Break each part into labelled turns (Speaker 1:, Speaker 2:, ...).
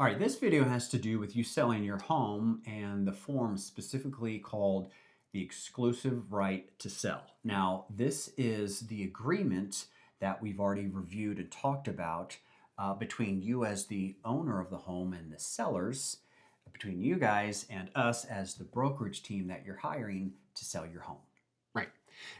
Speaker 1: All right, this video has to do with you selling your home and the form specifically called the exclusive right to sell. Now, this is the agreement that we've already reviewed and talked about between you as the owner of the home and the sellers, between you guys and us as the brokerage team that you're hiring to sell your home.
Speaker 2: Right.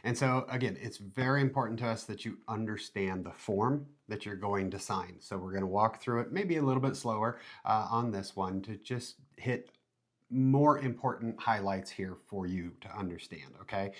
Speaker 2: And so again, it's very important to us that you understand the form that you're going to sign. So we're going to walk through it maybe a little bit slower on this one to just hit more important highlights here for you to understand. Okay.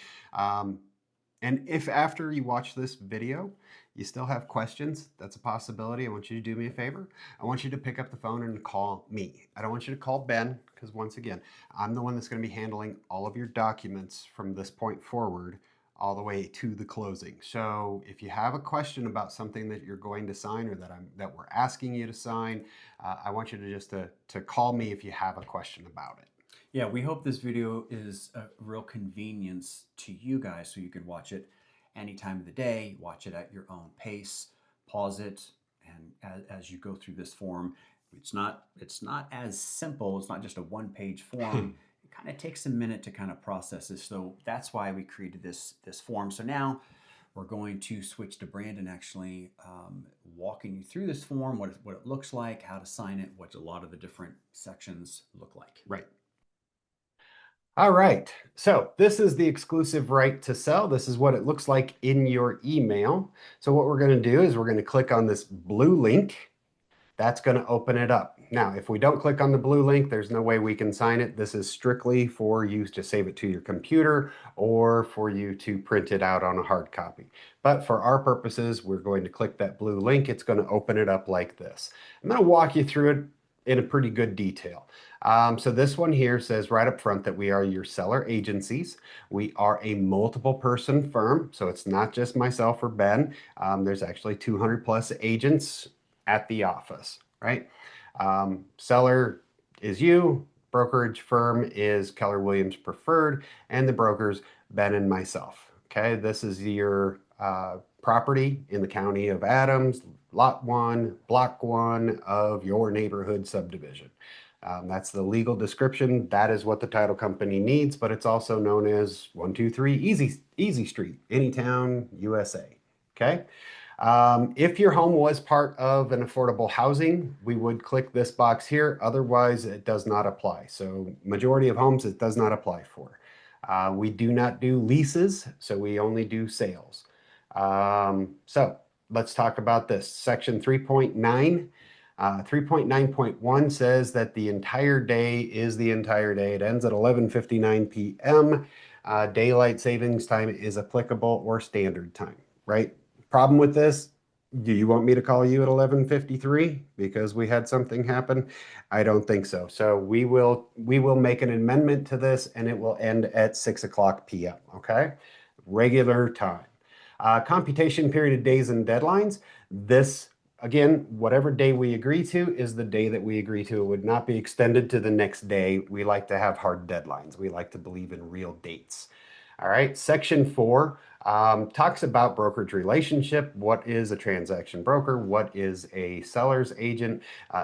Speaker 2: And if after you watch this video, you still have questions, that's a possibility. I want you to do me a favor. I want you to pick up the phone and call me. I don't want you to call Ben because once again, I'm the one that's going to be handling all of your documents from this point forward all the way to the closing. So if you have a question about something that you're going to sign or that we're asking you to sign, I want you to just to call me if you have a question about it.
Speaker 1: Yeah, we hope this video is a real convenience to you guys so you can watch it any time of the day, watch it at your own pace, pause it, and as you go through this form, it's not as simple. It's not just a one-page form. It kind of takes a minute to kind of process this. So that's why we created this form. So now we're going to switch to Brandon actually walking you through this form, what it looks like, how to sign it, what a lot of the different sections look like.
Speaker 2: Right. All right, so this is the exclusive right to sell. This is what it looks like in your email. So what we're going to do is we're going to click on this blue link. That's going to open it up. Now, if we don't click on the blue link, there's no way we can sign it. This is strictly for you to save it to your computer or for you to print it out on a hard copy. But for our purposes, we're going to click that blue link. It's going to open it up like this. I'm going to walk you through it in a pretty good detail. So this one here says right up front that we are your seller agencies. We are a multiple person firm, so it's not just myself or Ben. There's actually 200 plus agents at the office, right? Seller is you, brokerage firm is Keller Williams Preferred, and the brokers, Ben and myself. Okay, this is your property in the county of Adams, lot 1, block 1 of your neighborhood subdivision. That's the legal description. That is what the title company needs, but it's also known as 123 Easy Street, Anytown, USA. Okay. If your home was part of an affordable housing, we would click this box here. Otherwise, it does not apply. So majority of homes, it does not apply for. We do not do leases, so we only do sales. So let's talk about this. Section 3.9. 3.9.1 says that the entire day is the entire day. It ends at 11:59 p.m. Daylight savings time is applicable or standard time, right? Problem with this, do you want me to call you at 11:53 because we had something happen? I don't think so. So we will make an amendment to this and it will end at 6 o'clock p.m. Okay, regular time. Computation period of days and deadlines. This again, whatever day we agree to is the day that we agree to. It would not be extended to the next day. We like to have hard deadlines. We like to believe in real dates. All right, section 4 talks about brokerage relationship. What is a transaction broker? What is a seller's agent?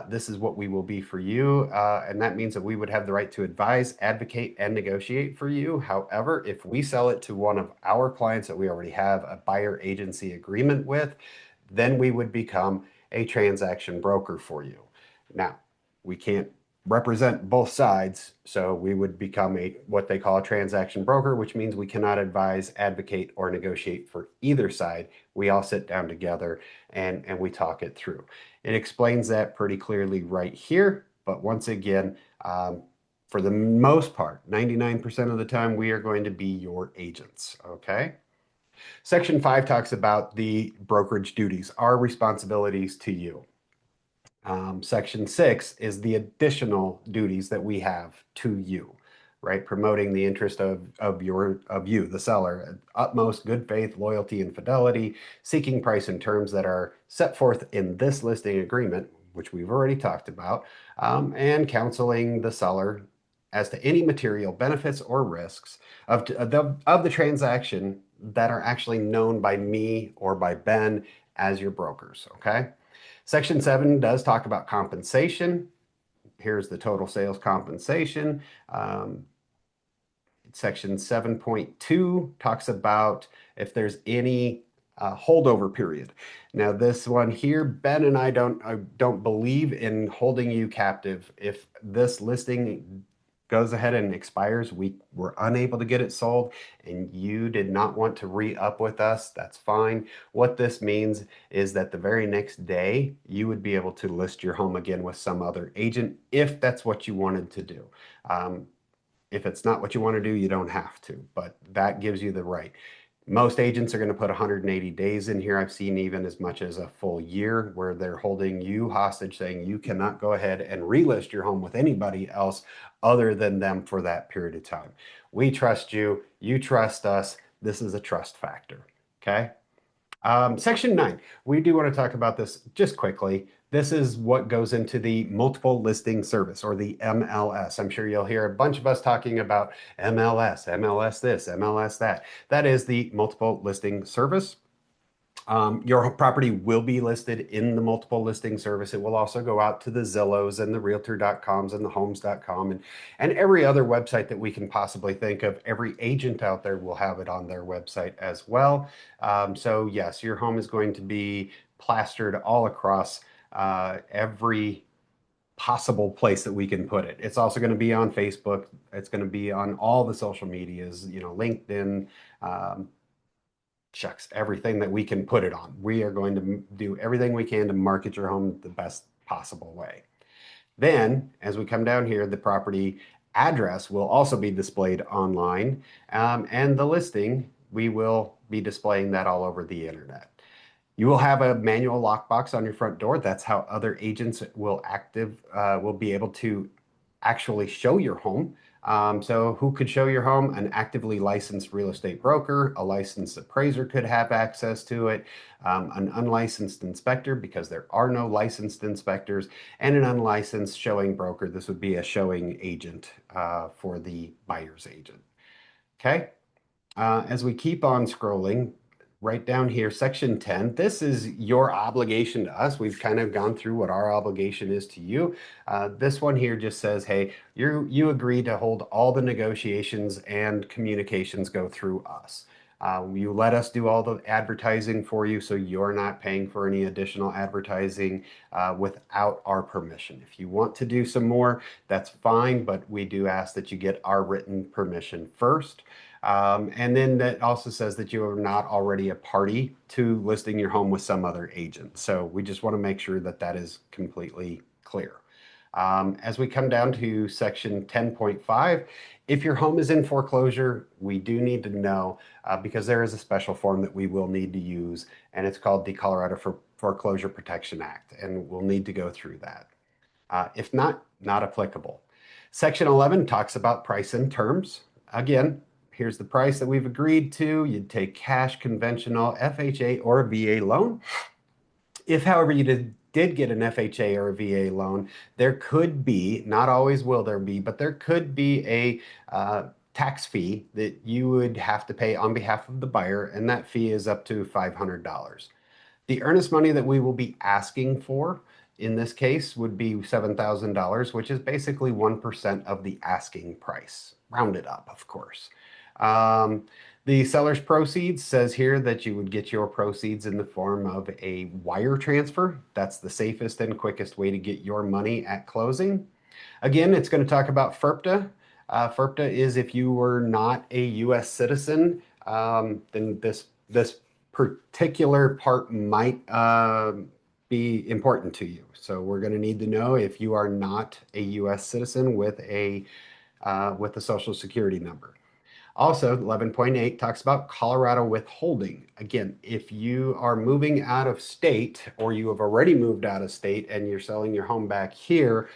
Speaker 2: This is what we will be for you. And that means that we would have the right to advise, advocate, and negotiate for you. However, if we sell it to one of our clients that we already have a buyer agency agreement with, then we would become a transaction broker for you. Now, we can't represent both sides, so we would become what they call a transaction broker, which means we cannot advise, advocate, or negotiate for either side. We all sit down together and we talk it through. It explains that pretty clearly right here, but once again, for the most part, 99% of the time, we are going to be your agents, okay? Section 5 talks about the brokerage duties, our responsibilities to you. Section 6 is the additional duties that we have to you, right? Promoting the interest of you, the seller, utmost good faith, loyalty, and fidelity, seeking price and terms that are set forth in this listing agreement, which we've already talked about, and counseling the seller as to any material benefits or risks of the transaction that are actually known by me or by Ben as your brokers, okay? Section 7 does talk about compensation. here's the total sales compensation. Section 7.2 talks about if there's any holdover period. Now, this one here, Ben and I don't believe in holding you captive. If this listing goes ahead and expires, we were unable to get it sold, and you did not want to re-up with us, that's fine. What this means is that the very next day, you would be able to list your home again with some other agent if that's what you wanted to do. If it's not what you want to do, you don't have to, but that gives you the right. Most agents are going to put 180 days in here. I've seen even as much as a full year where they're holding you hostage, saying you cannot go ahead and relist your home with anybody else other than them for that period of time. We trust you. You trust us. This is a trust factor. Okay. Section 9, we do want to talk about this just quickly. This is what goes into the multiple listing service, or the MLS. I'm sure you'll hear a bunch of us talking about MLS, MLS this, MLS that. That is the multiple listing service. Your property will be listed in the multiple listing service. It will also go out to the Zillows and the Realtor.coms and the Homes.com and every other website that we can possibly think of. Every agent out there will have it on their website as well. So yes, your home is going to be plastered all across every possible place that we can put it. It's also going to be on Facebook. It's going to be on all the social medias, LinkedIn, everything that we can put it on. We are going to do everything we can to market your home the best possible way. Then, as we come down here, the property address will also be displayed online, and the listing, we will be displaying that all over the internet. You will have a manual lockbox on your front door. That's how other agents will be able to actually show your home. So who could show your home? An actively licensed real estate broker, a licensed appraiser could have access to it, an unlicensed inspector, because there are no licensed inspectors, and an unlicensed showing broker. This would be a showing agent for the buyer's agent. Okay. As we keep on scrolling, right down here, section 10, this is your obligation to us. We've kind of gone through what our obligation is to you. This one here just says, hey, you agree to hold all the negotiations and communications go through us. You let us do all the advertising for you, so you're not paying for any additional advertising without our permission. If you want to do some more, that's fine, but we do ask that you get our written permission first. And then that also says that you are not already a party to listing your home with some other agent. So we just want to make sure that that is completely clear. As we come down to section 10.5, if your home is in foreclosure, we do need to know because there is a special form that we will need to use, and it's called the Colorado Foreclosure Protection Act, and we'll need to go through that. If not applicable. Section 11 talks about price and terms. Again, here's the price that we've agreed to. You'd take cash, conventional, FHA, or a VA loan. If, however, you did get an FHA or a VA loan, there could be, not always will there be, but there could be a tax fee that you would have to pay on behalf of the buyer, and that fee is up to $500. The earnest money that we will be asking for in this case would be $7,000, which is basically 1% of the asking price, rounded up, of course. The seller's proceeds says here that you would get your proceeds in the form of a wire transfer. That's the safest and quickest way to get your money at closing. Again, it's going to talk about FIRPTA. FIRPTA is if you were not a U.S. citizen, then this particular part might be important to you. So we're going to need to know if you are not a U.S. citizen with a Social Security number. Also, 11.8 talks about Colorado withholding. Again, if you are moving out of state or you have already moved out of state and you're selling your home back here,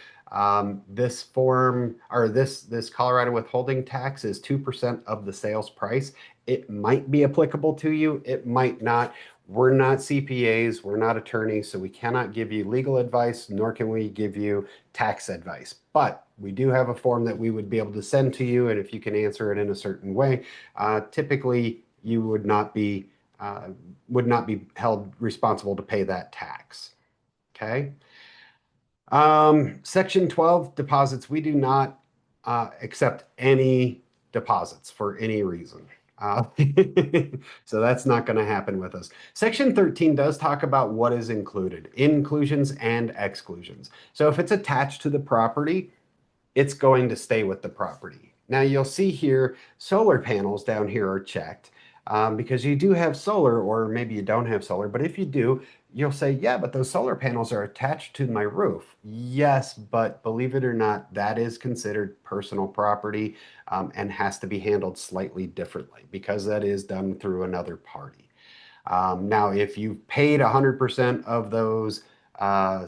Speaker 2: this form or this Colorado withholding tax is 2% of the sales price. It might be applicable to you. It might not. We're not CPAs. We're not attorneys, so we cannot give you legal advice, nor can we give you tax advice. But we do have a form that we would be able to send to you, and if you can answer it in a certain way, typically you would not be held responsible to pay that tax. Okay. Section 12 deposits, we do not accept any deposits for any reason. Uh, so that's not going to happen with us. Section 13 does talk about what is included, inclusions and exclusions. So if it's attached to the property, it's going to stay with the property. Now you'll see here, solar panels down here are checked because you do have solar, or maybe you don't have solar, but if you do, you'll say, yeah, but those solar panels are attached to my roof. Yes, but believe it or not, that is considered personal property and has to be handled slightly differently because that is done through another party. Now, if you've paid 100% of those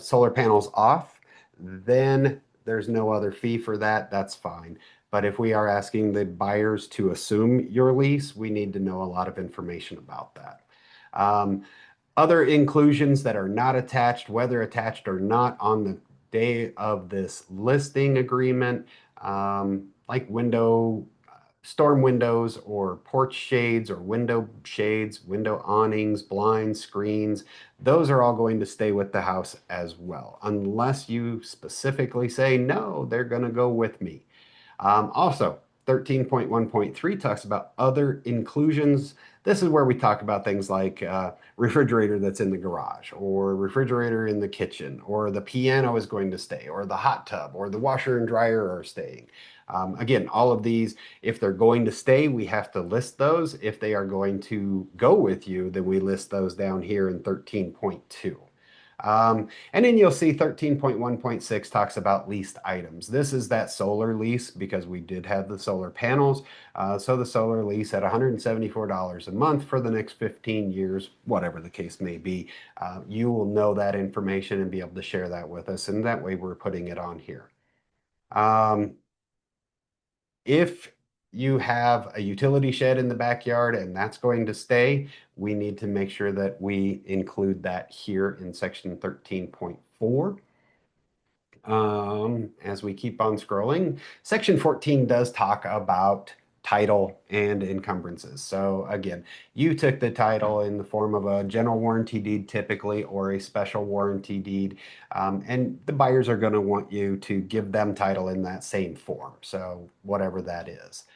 Speaker 2: solar panels off, then there's no other fee for that. That's fine. But if we are asking the buyers to assume your lease, we need to know a lot of information about that. Other inclusions that are not attached, whether attached or not on the day of this listing agreement, like storm windows or porch shades or window shades, window awnings, blinds, screens, those are all going to stay with the house as well, unless you specifically say, no, they're going to go with me. Also, 13.1.3 talks about other inclusions. This is where we talk about things like refrigerator that's in the garage, or refrigerator in the kitchen, or the piano is going to stay, or the hot tub, or the washer and dryer are staying. Again, all of these, if they're going to stay, we have to list those. If they are going to go with you, then we list those down here in 13.2. And then you'll see 13.1.6 talks about leased items. This is that solar lease because we did have the solar panels. So the solar lease at $174 a month for the next 15 years, whatever the case may be. You will know that information and be able to share that with us. And that way we're putting it on here. If you have a utility shed in the backyard and that's going to stay, we need to make sure that we include that here in section 13.4. As we keep on scrolling, section 14 does talk about title and encumbrances. So again, you took the title in the form of a general warranty deed typically, or a special warranty deed, and the buyers are going to want you to give them title in that same form. So whatever that is.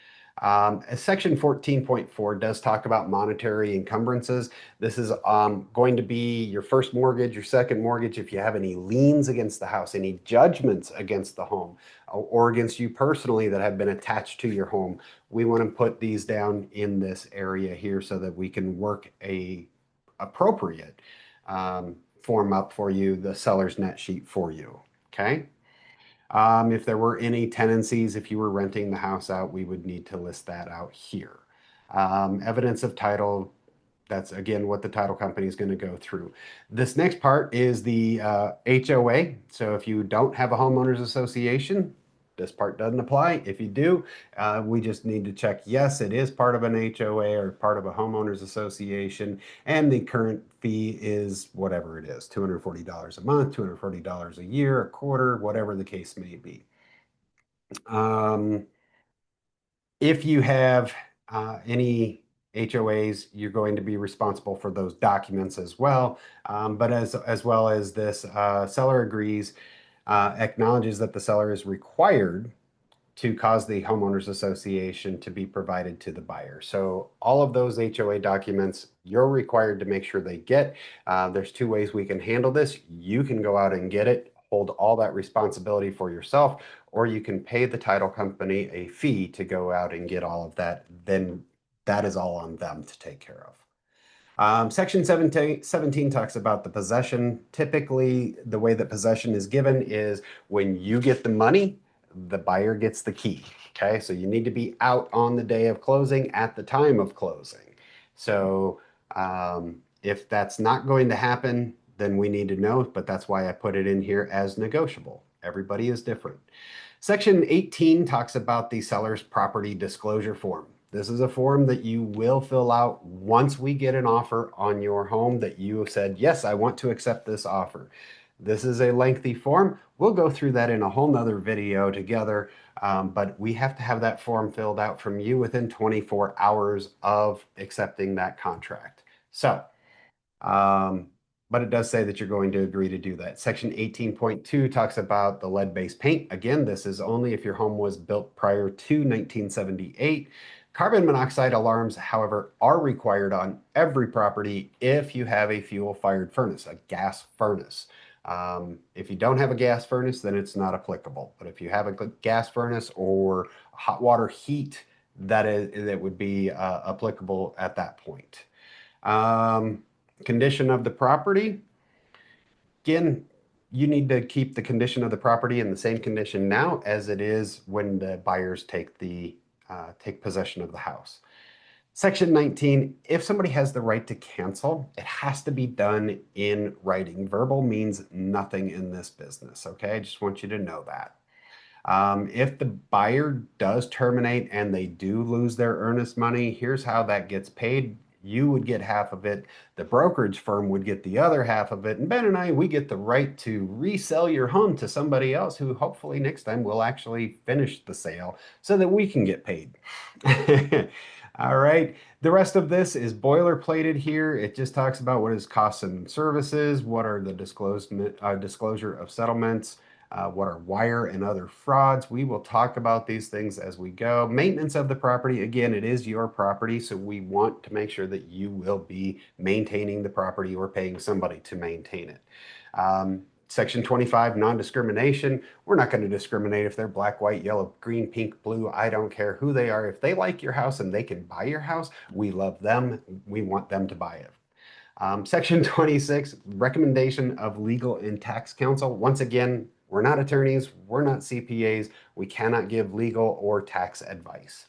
Speaker 2: Section 14.4 does talk about monetary encumbrances. This is going to be your first mortgage, your second mortgage, if you have any liens against the house, any judgments against the home, or against you personally that have been attached to your home. We want to put these down in this area here so that we can work a appropriate form up for you, the seller's net sheet for you. Okay. If there were any tenancies, if you were renting the house out, we would need to list that out here. Evidence of title, that's again what the title company is going to go through. This next part is the HOA. So if you don't have a homeowners association, this part doesn't apply. If you do, we just need to check, yes, it is part of an HOA or part of a homeowners association, and the current fee is whatever it is, $240 a month, $240 a year, a quarter, whatever the case may be. If you have any HOAs, you're going to be responsible for those documents as well. But as well as this, seller agrees, acknowledges that the seller is required to cause the homeowners association to be provided to the buyer. So all of those HOA documents, you're required to make sure they get. There's two ways we can handle this. You can go out and get it, hold all that responsibility for yourself, or you can pay the title company a fee to go out and get all of that. Then that is all on them to take care of. Section 17 talks about the possession. Typically, the way that possession is given is when you get the money, the buyer gets the key. Okay, so you need to be out on the day of closing at the time of closing. So if that's not going to happen, then we need to know, but that's why I put it in here as negotiable. Everybody is different. Section 18 talks about the seller's property disclosure form. This is a form that you will fill out once we get an offer on your home that you have said, yes, I want to accept this offer. This is a lengthy form. We'll go through that in a whole nother video together, but we have to have that form filled out from you within 24 hours of accepting that contract. So but it does say that you're going to agree to do that. Section 18.2 talks about the lead-based paint. Again, this is only if your home was built prior to 1978. Carbon monoxide alarms, however, are required on every property if you have a fuel-fired furnace, a gas furnace. If you don't have a gas furnace, then it's not applicable. But if you have a gas furnace or hot water heat, that would be applicable at that point. Condition of the property. Again, you need to keep the condition of the property in the same condition now as it is when the buyers take possession of the house. Section 19, if somebody has the right to cancel, it has to be done in writing. Verbal means nothing in this business, okay? I just want you to know that. If the buyer does terminate and they do lose their earnest money, here's how that gets paid. You would get half of it, the brokerage firm would get the other half of it, and Ben and I, we get the right to resell your home to somebody else who hopefully next time will actually finish the sale so that we can get paid. All right. The rest of this is boilerplated here. It just talks about what is costs and services, what are the disclosure of settlements, what are wire and other frauds. We will talk about these things as we go. Maintenance of the property, again, it is your property, so we want to make sure that you will be maintaining the property or paying somebody to maintain it. Section 25, non-discrimination. We're not going to discriminate if they're black, white, yellow, green, pink, blue. I don't care who they are. If they like your house and they can buy your house, we love them. We want them to buy it. Section 26, recommendation of legal and tax counsel. Once again, we're not attorneys. We're not CPAs. We cannot give legal or tax advice.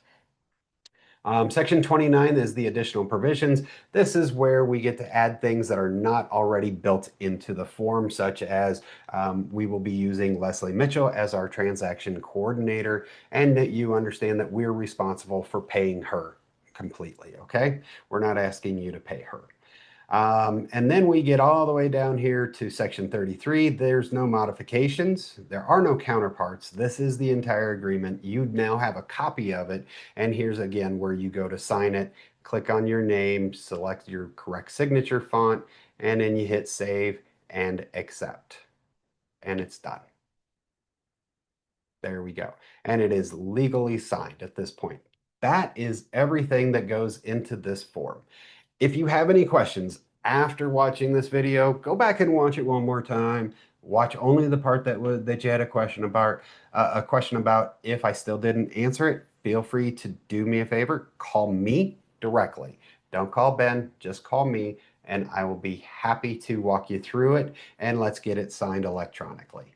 Speaker 2: Section 29 is the additional provisions. This is where we get to add things that are not already built into the form, such as we will be using Leslie Mitchell as our transaction coordinator, and that you understand that we're responsible for paying her completely, okay? We're not asking you to pay her. And then we get all the way down here to section 33. There's no modifications. There are no counterparts. This is the entire agreement. You now have a copy of it. And here's again where you go to sign it. Click on your name, select your correct signature font, and then you hit save and accept. And it's done. There we go. And it is legally signed at this point. That is everything that goes into this form. If you have any questions after watching this video, go back and watch it one more time. Watch only the part that you had a question about. If I still didn't answer it, feel free to do me a favor. Call me directly. Don't call Ben, just call me, and I will be happy to walk you through it, and let's get it signed electronically.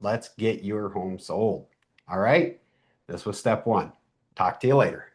Speaker 2: Let's get your home sold. All right? This was step one. Talk to you later.